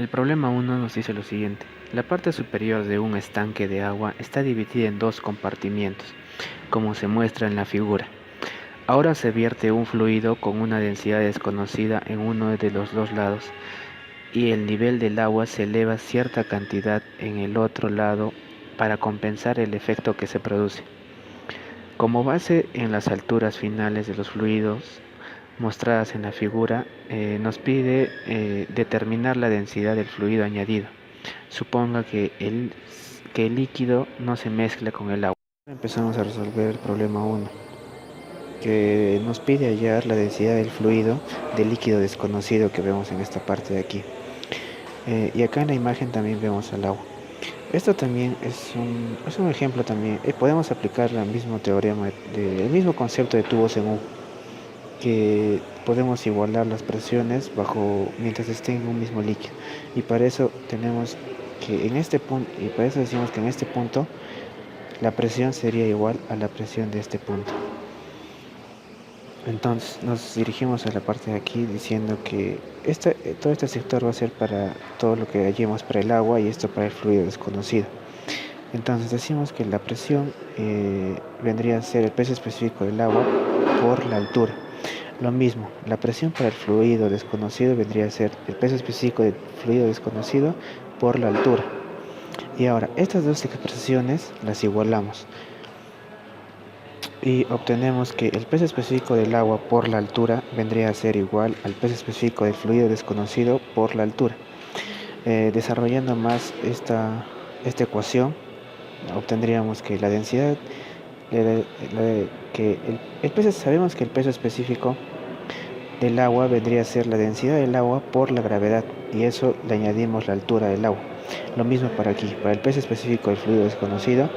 problema 1 nos dice lo siguiente. La parte superior de un estanque de agua está dividida en dos compartimientos, como se muestra en la figura. Ahora se vierte un fluido con una densidad desconocida en uno de los dos lados y el nivel del agua se eleva cierta cantidad en el otro lado para compensar el efecto que se produce. Como base en las alturas finales de los fluidos mostradas en la figura, nos pide determinar la densidad del fluido añadido. Suponga que el líquido no se mezcla con el agua. Empezamos a resolver el problema 1, que nos pide hallar la densidad del fluido del líquido desconocido que vemos en esta parte de aquí. Y acá en la imagen también vemos al agua. Esto también es un ejemplo también. Podemos aplicar el mismo teorema, el mismo concepto de tubos en U, que podemos igualar las presiones mientras estén en un mismo líquido. Y para eso tenemos que en este punto, y para eso decimos que en este punto la presión sería igual a la presión de este punto. Entonces nos dirigimos a la parte de aquí diciendo que todo este sector va a ser para todo lo que hallemos para el agua y esto para el fluido desconocido. Entonces decimos que la presión vendría a ser el peso específico del agua por la altura. Lo mismo, la presión para el fluido desconocido vendría a ser el peso específico del fluido desconocido por la altura. Y ahora, estas dos expresiones las igualamos y obtenemos que el peso específico del agua por la altura vendría a ser igual al peso específico del fluido desconocido por la altura. Desarrollando más esta ecuación, obtendríamos que la densidad, sabemos que el peso específico del agua vendría a ser la densidad del agua por la gravedad, y eso le añadimos la altura del agua. Lo mismo para aquí, para el peso específico del fluido desconocido,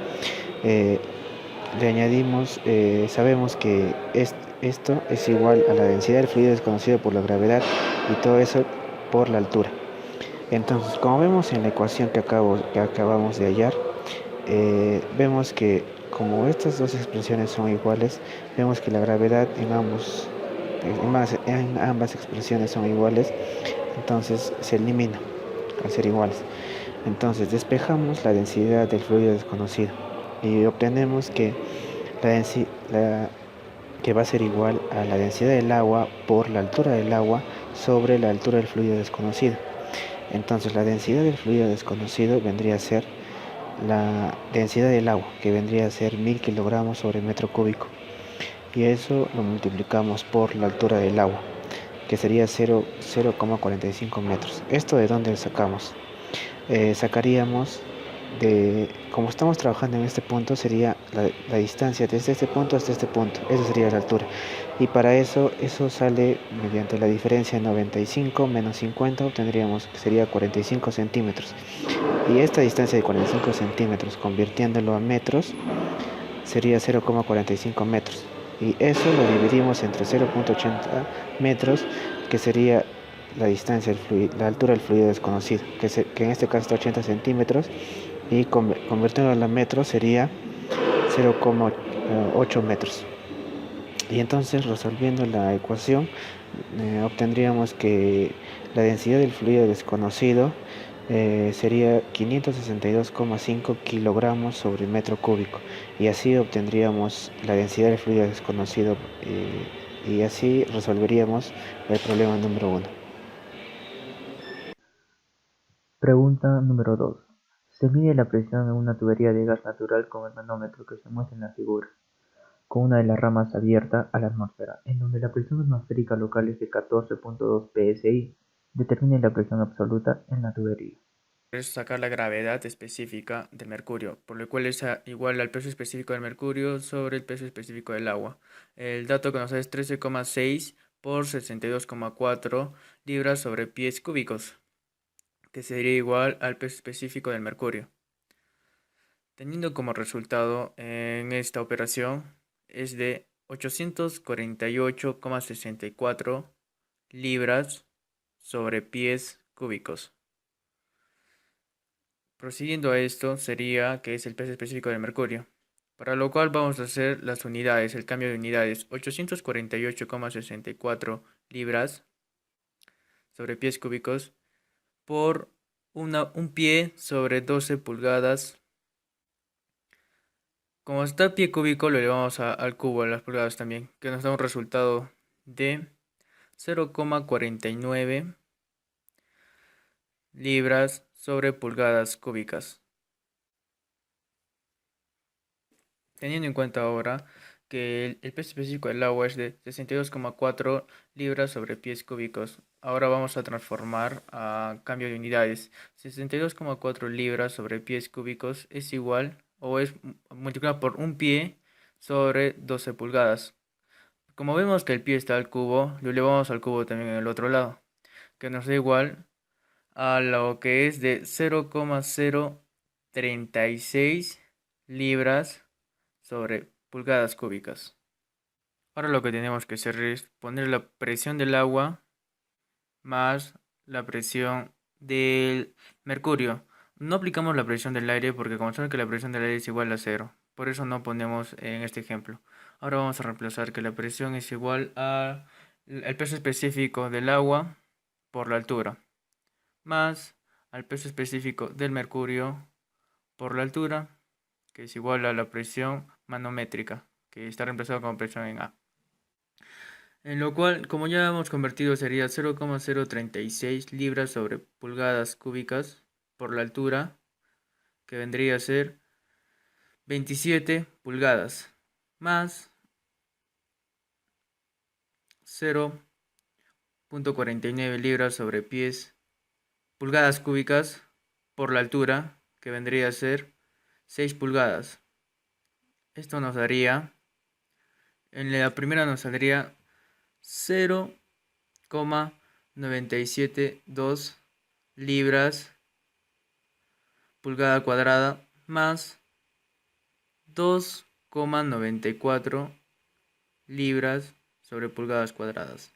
le añadimos, sabemos que esto es igual a la densidad del fluido desconocido por la gravedad y todo eso por la altura. Entonces, como vemos en la ecuación que acabamos de hallar, vemos que como estas dos expresiones son iguales, vemos que la gravedad en ambas expresiones son iguales, entonces se elimina al ser iguales. Entonces despejamos la densidad del fluido desconocido y obtenemos que que va a ser igual a la densidad del agua por la altura del agua sobre la altura del fluido desconocido. Entonces la densidad del fluido desconocido vendría a ser la densidad del agua, que vendría a ser 1000 kilogramos sobre metro cúbico. Y eso lo multiplicamos por la altura del agua, que sería 0,45 metros. ¿Esto de dónde lo sacamos? Sacaríamos como estamos trabajando en este punto, sería la distancia desde este punto hasta este punto. Esa sería la altura. Y para eso sale mediante la diferencia de 95 menos 50, obtendríamos que sería 45 centímetros. Y esta distancia de 45 centímetros, convirtiéndolo a metros, sería 0,45 metros. Y eso lo dividimos entre 0,80 metros, que sería la distancia, la altura del fluido desconocido, que en este caso está 80 centímetros, y convirtiéndolo a metros sería 0,8 metros. Y entonces, resolviendo la ecuación, obtendríamos que la densidad del fluido desconocido sería 562,5 kilogramos sobre metro cúbico, y así obtendríamos la densidad del fluido desconocido, y así resolveríamos el problema número 1. Pregunta número 2. Se mide la presión en una tubería de gas natural con el manómetro que se muestra en la figura, con una de las ramas abierta a la atmósfera, en donde la presión atmosférica local es de 14,2 psi. Determine la presión absoluta en la tubería. Es sacar la gravedad específica del mercurio, por lo cual es igual al peso específico del mercurio sobre el peso específico del agua. El dato que nos da es 13,6 por 62,4 libras sobre pies cúbicos, que sería igual al peso específico del mercurio. Teniendo como resultado en esta operación es de 848,64 libras sobre pies cúbicos. Prosiguiendo a esto sería que es el peso específico del mercurio, para lo cual vamos a hacer las unidades, el cambio de unidades, 848,64 libras sobre pies cúbicos por un pie sobre 12 pulgadas. Como está pie cúbico, lo elevamos al cubo, a las pulgadas también, que nos da un resultado de 0,49 libras sobre pulgadas cúbicas. Teniendo en cuenta ahora que el peso específico del agua es de 62,4 libras sobre pies cúbicos. Ahora vamos a transformar a cambio de unidades. 62,4 libras sobre pies cúbicos es igual o es multiplicado por un pie sobre 12 pulgadas. Como vemos que el pie está al cubo, lo elevamos al cubo también en el otro lado, que nos da igual a lo que es de 0,036 libras sobre pulgadas cúbicas. Ahora lo que tenemos que hacer es poner la presión del agua más la presión del mercurio. No aplicamos la presión del aire porque como saben que la presión del aire es igual a cero. Por eso no ponemos en este ejemplo. Ahora vamos a reemplazar que la presión es igual a el peso específico del agua por la altura, más al peso específico del mercurio por la altura, que es igual a la presión manométrica, que está reemplazado como presión en A. En lo cual, como ya hemos convertido, sería 0,036 libras sobre pulgadas cúbicas por la altura, que vendría a ser 27 pulgadas, más 0,49 libras sobre pulgadas cúbicas por la altura, que vendría a ser 6 pulgadas. Esto nos daría, en la primera nos saldría 0,972 libras pulgada cuadrada más 2,94 libras sobre pulgadas cuadradas.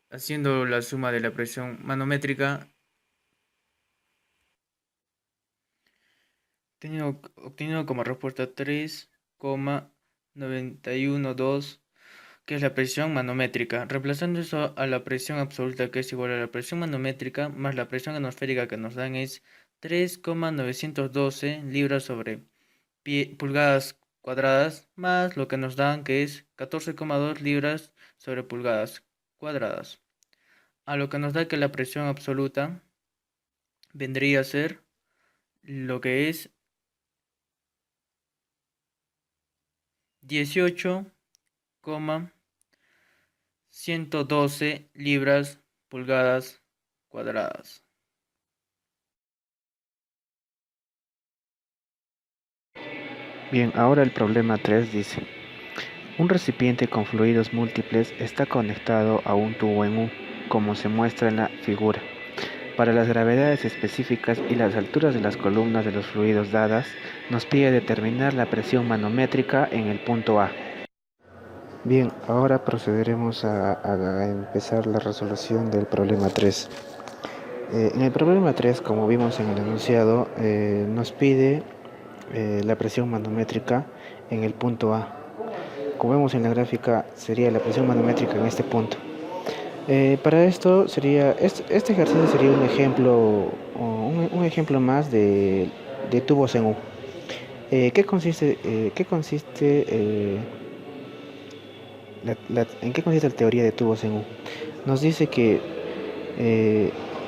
Haciendo la suma de la presión manométrica, obteniendo como respuesta 3,912, que es la presión manométrica, reemplazando eso a la presión absoluta, que es igual a la presión manométrica más la presión atmosférica que nos dan es 3,912 libras sobre pulgadas cuadradas, más lo que nos dan que es 14,2 libras sobre pulgadas cuadradas, a lo que nos da que la presión absoluta vendría a ser lo que es 18,112 libras pulgadas cuadradas. Bien, ahora el problema 3 dice: un recipiente con fluidos múltiples está conectado a un tubo en U, como se muestra en la figura. Para las gravedades específicas y las alturas de las columnas de los fluidos dadas, nos pide determinar la presión manométrica en el punto A. Bien, ahora procederemos a empezar la resolución del problema 3. En el problema 3, como vimos en el enunciado, nos pide la presión manométrica en el punto A. Como vemos en la gráfica, sería la presión manométrica en este punto. Para esto este ejercicio sería un ejemplo más de tubos en U. ¿Qué consiste ¿en qué consiste la teoría de tubos en U? Nos dice que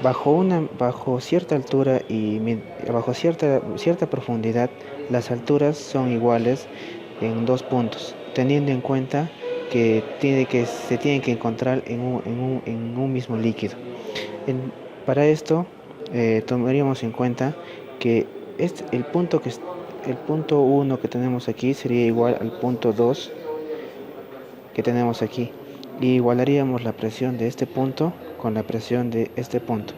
bajo cierta altura y bajo cierta profundidad, las alturas son iguales en dos puntos, teniendo en cuenta que se tienen que encontrar en un mismo líquido. Para esto tomaríamos en cuenta que el punto 1 que tenemos aquí sería igual al punto 2 que tenemos aquí, y igualaríamos la presión de este punto con la presión de este punto.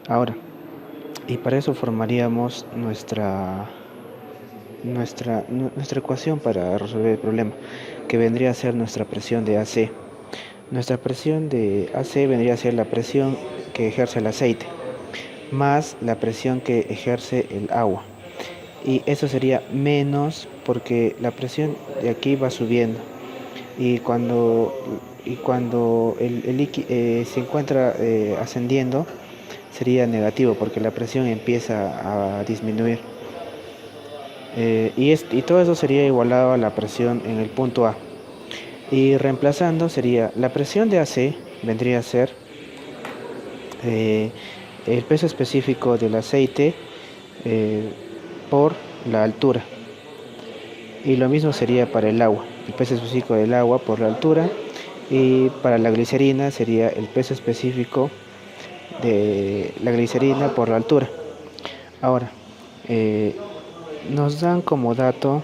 Ahora, y para eso formaríamos nuestra ecuación para resolver el problema, que vendría a ser nuestra presión de AC. Nuestra presión de AC vendría a ser la presión que ejerce el aceite más la presión que ejerce el agua, y eso sería menos, porque la presión de aquí va subiendo, y cuando y cuando se encuentra ascendiendo sería negativo porque la presión empieza a disminuir. Y todo eso sería igualado a la presión en el punto A. Y reemplazando sería la presión de AC vendría a ser eh, el peso específico del aceite eh, por la altura. Y lo mismo sería para el agua, el peso específico del agua por la altura. Y para la glicerina sería el peso específico de la glicerina por la altura. Ahora, eh, nos dan como dato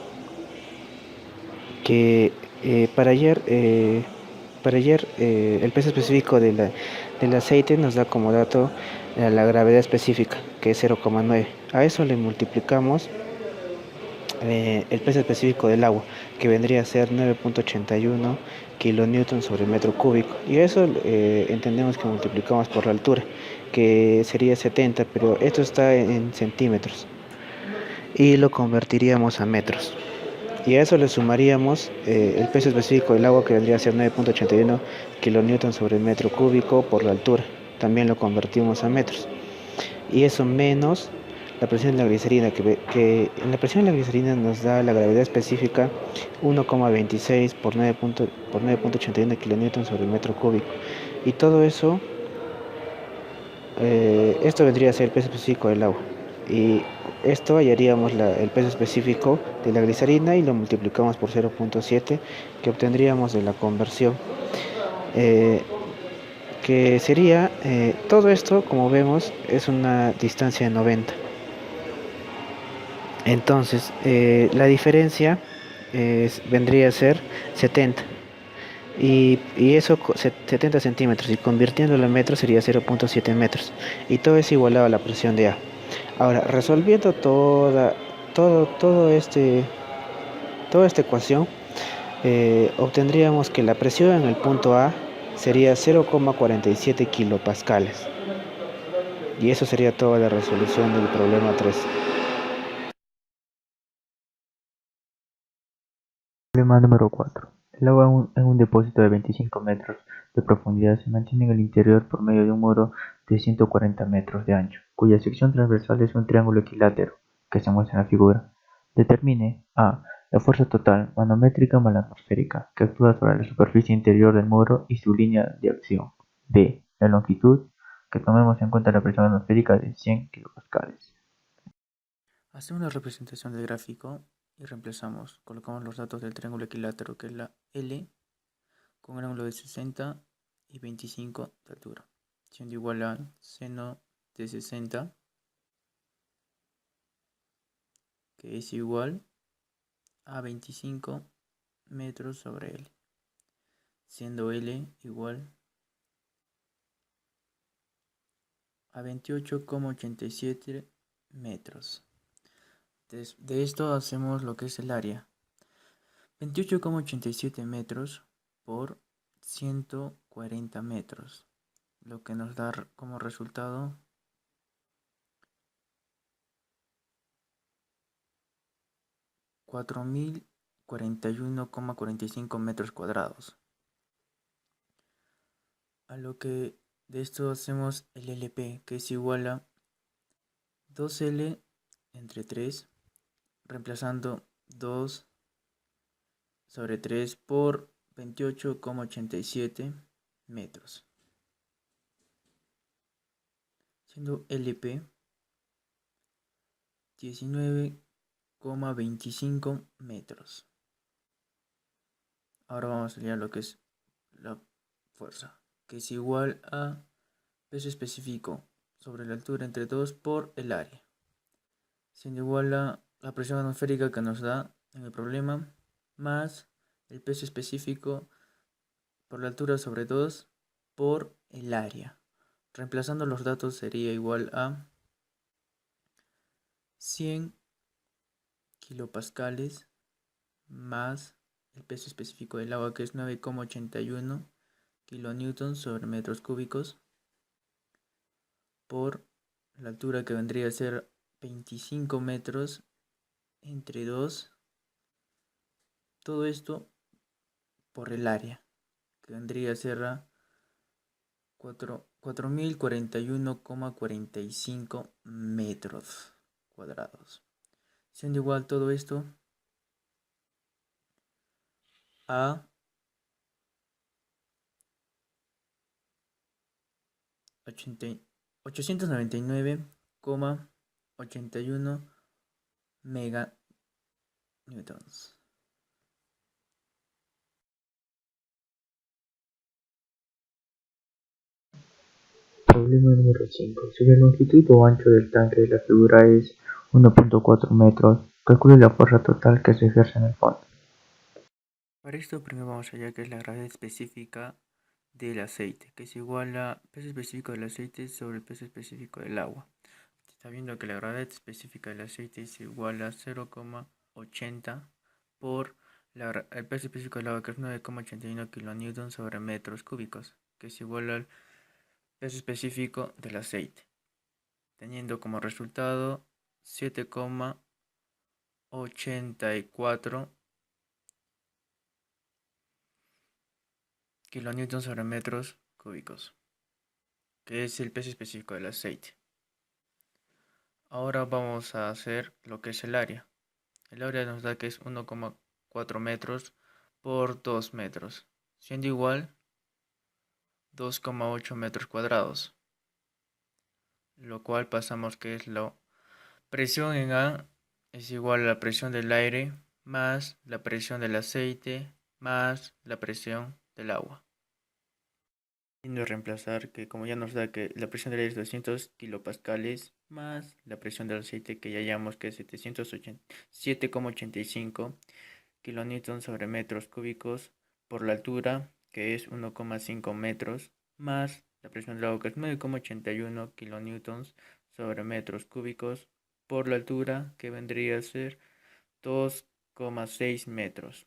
que para ayer el peso específico del aceite nos da como dato la gravedad específica, que es 0,9. A eso le multiplicamos el peso específico del agua, que vendría a ser 9,81 kilonewton sobre metro cúbico. Y eso entendemos que multiplicamos por la altura, que sería 70, pero esto está en centímetros. Y lo convertiríamos a metros. Y a eso le sumaríamos el peso específico del agua, que vendría a ser 9,81 kilonewton sobre metro cúbico por la altura. También lo convertimos a metros. Y eso menos la presión de la glicerina, que en la presión de la glicerina nos da la gravedad específica 1,26 por 9,81 kilonewton sobre metro cúbico. Y todo eso, esto vendría a ser el peso específico del agua. Y esto hallaríamos el peso específico de la glicerina y lo multiplicamos por 0,7 que obtendríamos de la conversión. Eh, que sería, todo esto, como vemos, es una distancia de 90. Entonces, la diferencia vendría a ser 70. Y eso 70 centímetros. Y convirtiéndolo en metros sería 0,7 metros. Y todo es igualado a la presión de A. Ahora, resolviendo toda esta ecuación, obtendríamos que la presión en el punto A sería 0,47 kilopascales. Y eso sería toda la resolución del problema 3. Problema número 4. El agua en un depósito de 25 metros de profundidad se mantiene en el interior por medio de un muro de 140 metros de ancho, cuya sección transversal es un triángulo equilátero, que se muestra en la figura. Determine a. La fuerza total manométrica más la atmosférica, que actúa sobre la superficie interior del muro y su línea de acción. B. La longitud, que tomemos en cuenta la presión atmosférica de 100 kilopascales. Hacemos la representación del gráfico y reemplazamos. Colocamos los datos del triángulo equilátero, que es la L, con un ángulo de 60 y 25 de altura, siendo igual al seno de 60, que es igual a 25 metros sobre L, siendo L igual a 28,87 metros. De esto hacemos lo que es el área. 28,87 metros por 140 metros, lo que nos da como resultado 4.041,45 metros cuadrados. A lo que de esto hacemos el LP, que es igual a 2L entre 3, reemplazando 2 sobre 3 por 28,87 metros, siendo LP 19,25 metros. Ahora vamos a leer lo que es la fuerza, que es igual a peso específico sobre la altura entre 2 por el área, siendo igual a la presión atmosférica que nos da en el problema, más el peso específico por la altura sobre 2 por el área. Reemplazando los datos sería igual a 100 kilopascales más el peso específico del agua, que es 9,81 kilonewtons sobre metros cúbicos, por la altura, que vendría a ser 25 metros entre 2, todo esto por el área, que vendría a ser a 4041,45 metros cuadrados. Siendo igual todo esto a 899,81 meganewtons. Problema número 5. Si la longitud o ancho del tanque de la figura es 1.4 metros, calcule la fuerza total que se ejerce en el fondo. Para esto primero vamos allá, que es la gravedad específica del aceite, que es igual a peso específico del aceite sobre el peso específico del agua. Está viendo que la gravedad específica del aceite es igual a 0,80 por el peso específico del agua, que es 9,81 kilonewtons sobre metros cúbicos, que es igual al peso específico del aceite, teniendo como resultado 7,84 kilonewtons sobre metros cúbicos, que es el peso específico del aceite. Ahora vamos a hacer lo que es el área. El área nos da que es 1,4 metros por 2 metros, siendo igual 2,8 metros cuadrados, lo cual pasamos que es la presión en A es igual a la presión del aire más la presión del aceite más la presión del agua. Y no reemplazar que, como ya nos da que la presión del aire es 200 kilopascales más la presión del aceite, que ya hallamos que es 7,85 kilonewtons sobre metros cúbicos por la altura, que es 1,5 metros, más la presión del agua, que es 9,81 kilonewtons sobre metros cúbicos por la altura, que vendría a ser 2,6 metros.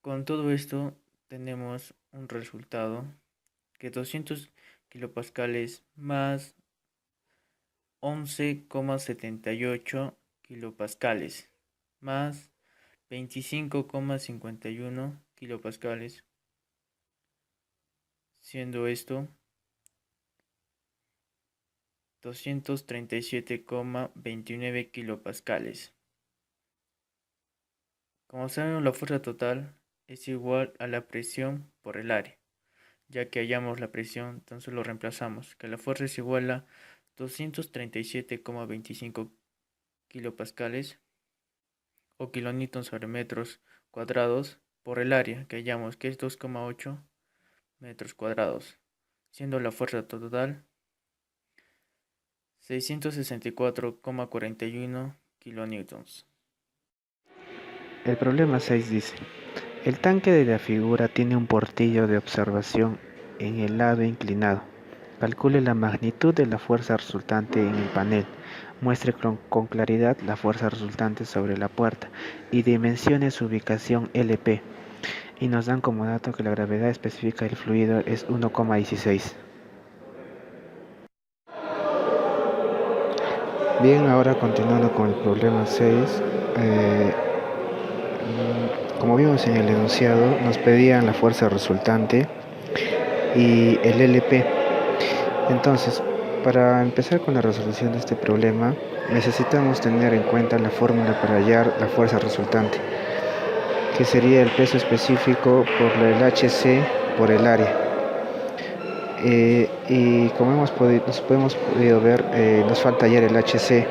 Con todo esto tenemos un resultado que 200 kilopascales más 11,78 kilopascales más 25,51 kilopascales, siendo esto 237,29 kilopascales. Como sabemos, la fuerza total es igual a la presión por el área. Ya que hallamos la presión, entonces lo reemplazamos, que la fuerza es igual a 237,25 kilopascales o kilonewtons sobre metros cuadrados por el área, que hallamos que es 2,8 metros cuadrados, siendo la fuerza total 664,41 kilonewtons. El problema 6 dice: el tanque de la figura tiene un portillo de observación en el lado inclinado. Calcule la magnitud de la fuerza resultante en el panel. Muestre con claridad la fuerza resultante sobre la puerta y dimensione su ubicación LP. Y nos dan como dato que la gravedad específica del fluido es 1,16. Bien, ahora continuando con el problema 6. Como vimos en el enunciado, nos pedían la fuerza resultante y el LP. Entonces, para empezar con la resolución de este problema, necesitamos tener en cuenta la fórmula para hallar la fuerza resultante, que sería el peso específico por el HC por el área. Y como hemos podido ver, nos falta hallar el HC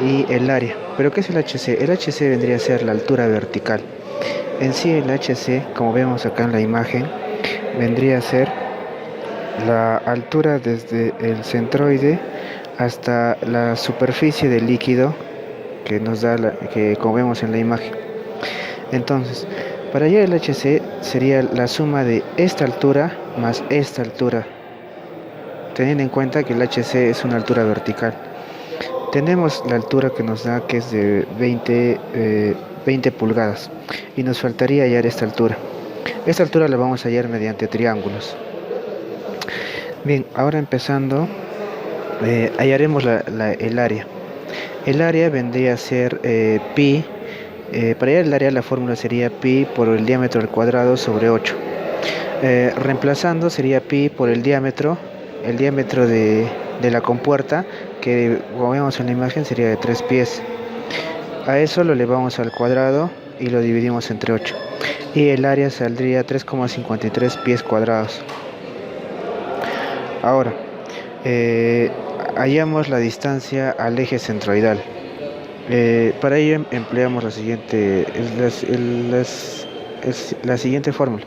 y el área. ¿Pero qué es el HC? El HC vendría a ser la altura vertical. En sí, el HC, como vemos acá en la imagen, vendría a ser la altura desde el centroide hasta la superficie del líquido que nos da que como vemos en la imagen. Entonces, para hallar el HC sería la suma de esta altura más esta altura, teniendo en cuenta que el HC es una altura vertical. Tenemos la altura que nos da, que es de 20 pulgadas, y nos faltaría hallar esta altura. Esta altura la vamos a hallar mediante triángulos. Bien, ahora empezando, hallaremos el área. El área vendría a ser pi Para hallar el área la fórmula sería pi por el diámetro al cuadrado sobre 8. Reemplazando sería pi por el diámetro de la compuerta, que como vemos en la imagen sería de 3 pies. A eso lo elevamos al cuadrado y lo dividimos entre 8. Y el área saldría 3,53 pies cuadrados. Ahora, hallamos la distancia al eje centroidal. Para ello empleamos la siguiente fórmula,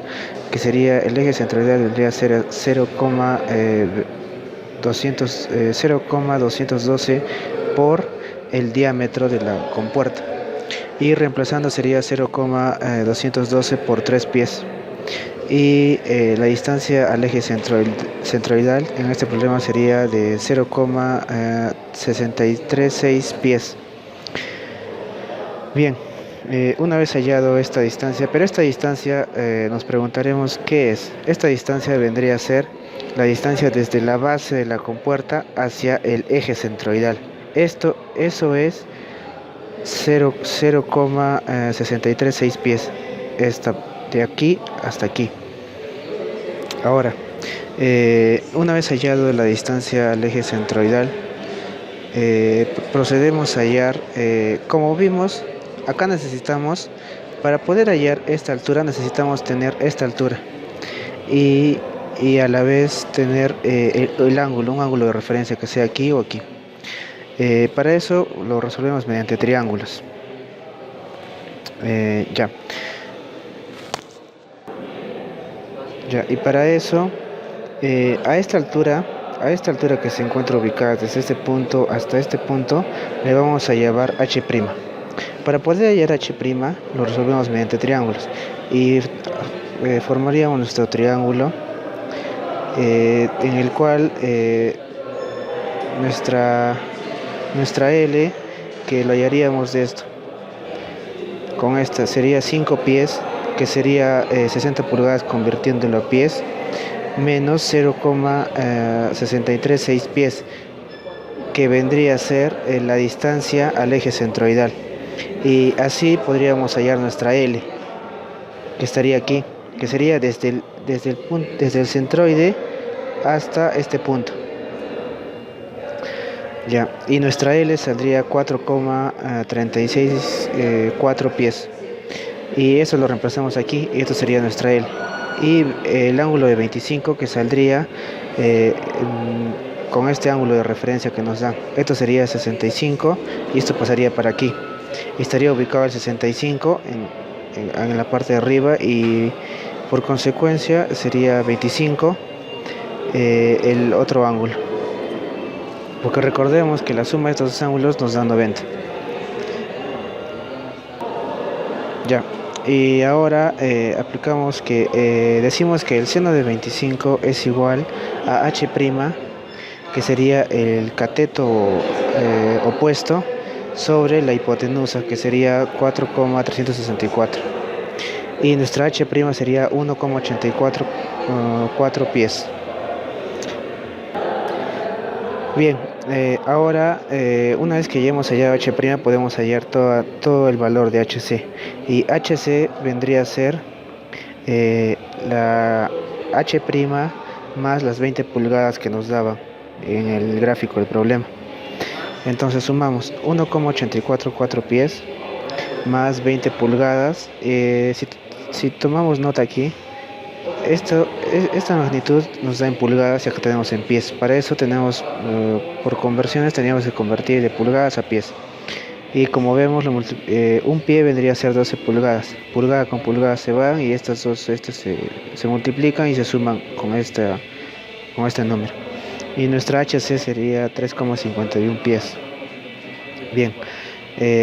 que sería el eje centroidal vendría a ser 0,212 por el diámetro de la compuerta, y reemplazando sería 0,212 por 3 pies. Y la distancia al eje centroidal en este problema sería de 0,636 pies. Bien, una vez hallado esta distancia, pero esta distancia nos preguntaremos qué es. Esta distancia vendría a ser la distancia desde la base de la compuerta hacia el eje centroidal. Eso es 0,636 pies. De aquí hasta aquí. Ahora, una vez hallado la distancia al eje centroidal, procedemos a hallar, como vimos, acá necesitamos, para poder hallar esta altura, necesitamos tener esta altura y a la vez tener un ángulo de referencia que sea aquí o aquí. Para eso lo resolvemos mediante triángulos. Ya, y para eso, a esta altura que se encuentra ubicada desde este punto hasta este punto, le vamos a llamar h'. Para poder hallar h', lo resolvemos mediante triángulos y formaríamos nuestro triángulo, en el cual nuestra L, que lo hallaríamos de esto, con esta sería 5 pies, que sería 60 pulgadas convirtiéndolo a pies, menos 0,636 pies, que vendría a ser la distancia al eje centroidal. Y así podríamos hallar nuestra L, que estaría aquí, que sería desde el centroide hasta este punto. Ya, y nuestra L saldría 4,364 pies. Y eso lo reemplazamos aquí, y esto sería nuestra L. Y el ángulo de 25 que saldría con este ángulo de referencia que nos dan. Esto sería 65 y esto pasaría para aquí. Estaría ubicado el 65 en la parte de arriba, y por consecuencia sería 25 el otro ángulo. Porque recordemos que la suma de estos dos ángulos nos da 90. Ya. Y ahora aplicamos que decimos que el seno de 25 es igual a h', que sería el cateto opuesto sobre la hipotenusa, que sería 4,364. Y nuestra h' sería 1,844 pies. Bien, ahora una vez que ya hemos hallado h', podemos hallar todo el valor de hc. Y hc vendría a ser la h' más las 20 pulgadas que nos daban en el gráfico del problema. Entonces sumamos 1,844 pies más 20 pulgadas. Si tomamos nota aquí, esta magnitud nos da en pulgadas y acá tenemos en pies. Para eso tenemos, por conversiones, teníamos que convertir de pulgadas a pies. Y como vemos, un pie vendría a ser 12 pulgadas. Pulgada con pulgada se van, y estas se multiplican y se suman con este número. Y nuestra hc sería 3,51 pies. Bien,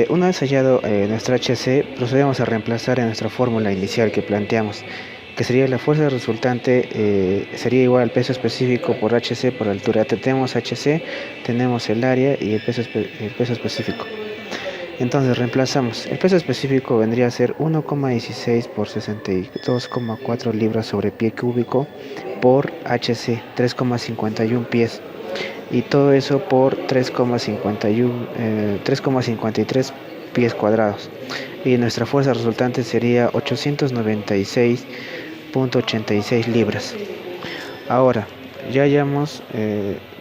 una vez hallado nuestra hc, procedemos a reemplazar en nuestra fórmula inicial que planteamos, que sería la fuerza resultante sería igual al peso específico por hc por altura. Tenemos hc, tenemos el área y el peso específico. Entonces reemplazamos. El peso específico vendría a ser 1,16 por 62,4 libras sobre pie cúbico por hc, 3,51 pies. Y todo eso por 3,53 pies cuadrados y nuestra fuerza resultante sería 896.86 libras. Ahora, ya hallamos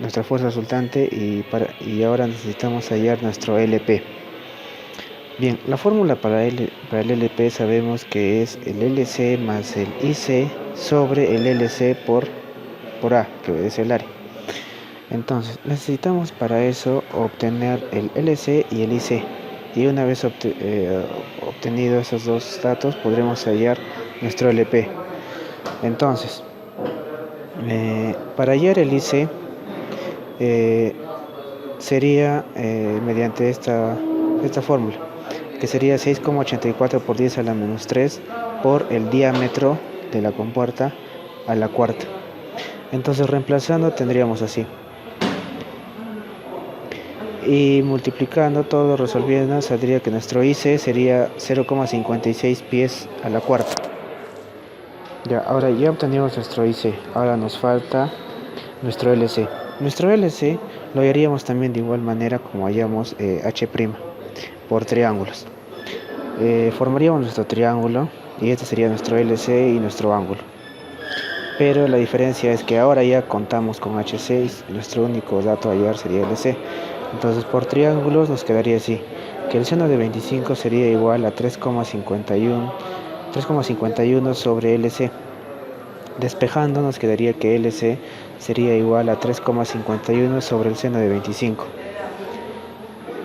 nuestra fuerza resultante y ahora necesitamos hallar nuestro LP. Bien, la fórmula para el LP sabemos que es el LC más el IC sobre el LC por A, que es el área. Entonces, necesitamos para eso obtener el LC y el IC. Y una vez obtenido esos dos datos, podremos hallar nuestro LP. Entonces, para hallar el IC, sería mediante esta fórmula, que sería 6,84 por 10 a la menos 3 por el diámetro de la compuerta a la cuarta. Entonces, reemplazando, tendríamos así. Y multiplicando todo, resolviendo, saldría que nuestro IC sería 0,56 pies a la cuarta. Ahora ya obtenemos nuestro IC. Ahora nos falta nuestro LC. Nuestro LC lo haríamos también de igual manera como hallamos H' por triángulos. Formaríamos nuestro triángulo y este sería nuestro LC y nuestro ángulo. Pero la diferencia es que ahora ya contamos con HC y nuestro único dato a hallar sería LC. Entonces por triángulos nos quedaría así, que el seno de 25 sería igual a 3,51 sobre LC. Despejando nos quedaría que LC sería igual a 3,51 sobre el seno de 25.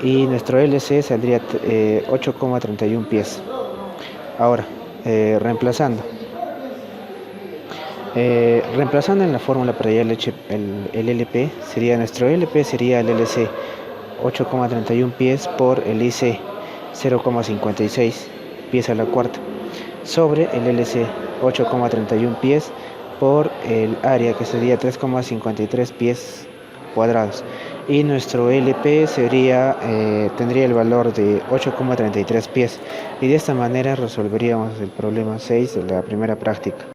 Y nuestro LC saldría 8,31 pies. Ahora, reemplazando en la fórmula para hallar el LP, sería nuestro LP sería el LC 8,31 pies por el IC 0,56 pies a la cuarta sobre el LC 8,31 pies por el área, que sería 3,53 pies cuadrados, y nuestro LP tendría el valor de 8,33 pies, y de esta manera resolveríamos el problema 6 de la primera práctica.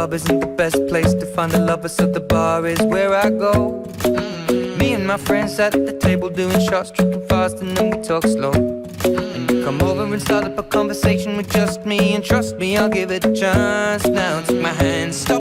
Isn't the best place to find the lovers, so the bar is where I go. Me and my friends at the table doing shots, tripping fast, and then we talk slow. And you come over and start up a conversation with just me, and trust me, I'll give it a chance. Now take my hand, stop.